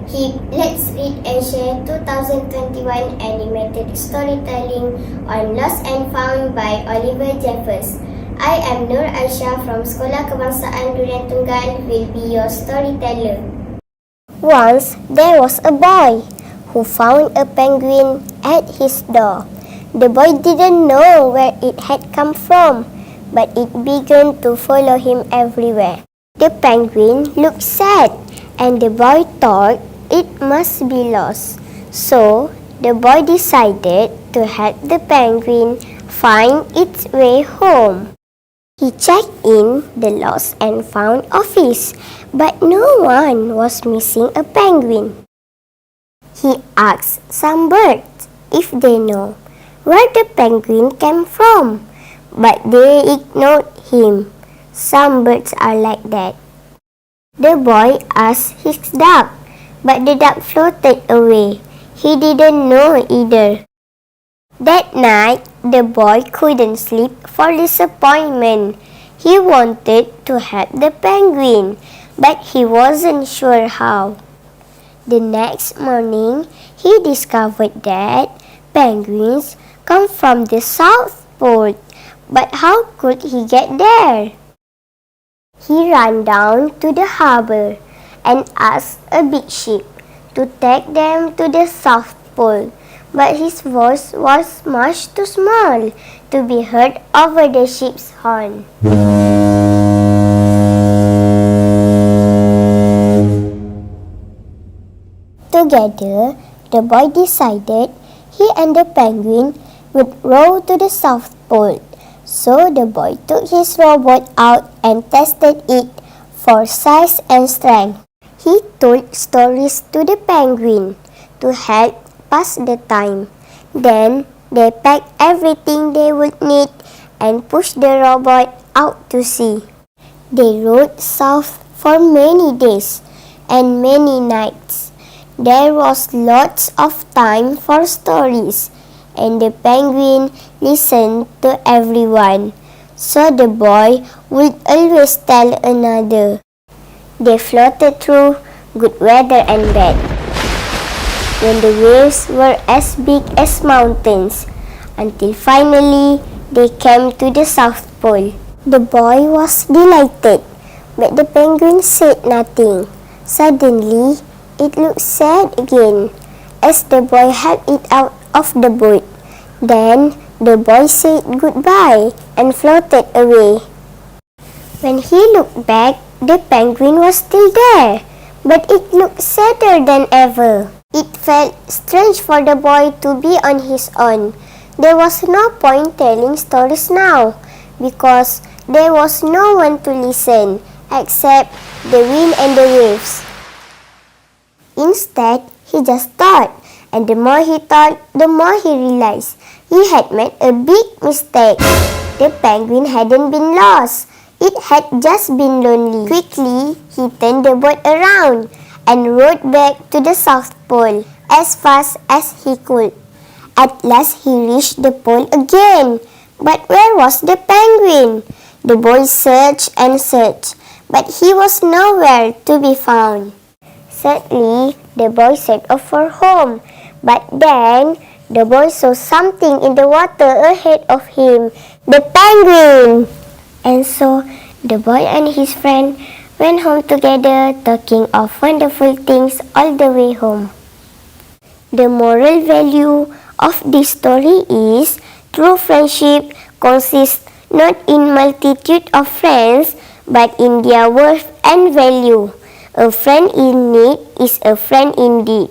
Let's read and share 2021 animated storytelling on Lost and Found by Oliver Jeffers. I am Nur Aisyah from Sekolah Kebangsaan Durian Tunggal will be your storyteller. Once there was a boy who found a penguin at his door. The boy didn't know where it had come from, but it began to follow him everywhere. The penguin looked sad, and the boy thought it must be lost. So the boy decided to help the penguin find its way home. He checked in the lost and found office, but no one was missing a penguin. He asked some birds if they know where the penguin came from, but they ignored him. Some birds are like that. The boy asked his duck, but the duck floated away. He didn't know either. That night, the boy couldn't sleep for disappointment. He wanted to help the penguin, but he wasn't sure how. The next morning, he discovered that penguins come from the South Pole. But how could he get there? He ran down to the harbor and asked a big ship to take them to the South Pole. But his voice was much too small to be heard over the ship's horn. Together, the boy decided he and the penguin would row to the South Pole. So the boy took his rowboat out and tested it for size and strength. He told stories to the penguin to help pass the time. Then they packed everything they would need and pushed the rowboat out to sea. They rowed south for many days and many nights. There was lots of time for stories, and the penguin listened to everyone, so the boy would always tell another. They floated through good weather and bad, when the waves were as big as mountains, until finally they came to the South Pole. The boy was delighted, but the penguin said nothing. Suddenly, it looked sad again as the boy helped it out of the boat. Then the boy said goodbye and floated away. When he looked back, the penguin was still there, but it looked sadder than ever. It felt strange for the boy to be on his own. There was no point telling stories now, because there was no one to listen except the wind and the waves. Instead, he just thought, and the more he thought, the more he realized he had made a big mistake. The penguin hadn't been lost. It had just been lonely. Quickly, he turned the boat around and rowed back to the South Pole as fast as he could. At last, he reached the pole again. But where was the penguin? The boy searched and searched, but he was nowhere to be found. Sadly, the boy set off for home, but then the boy saw something in the water ahead of him, the penguin! And so, the boy and his friend went home together, talking of wonderful things all the way home. The moral value of this story is true friendship consists not in multitude of friends, but in their worth and value. A friend in need is a friend indeed.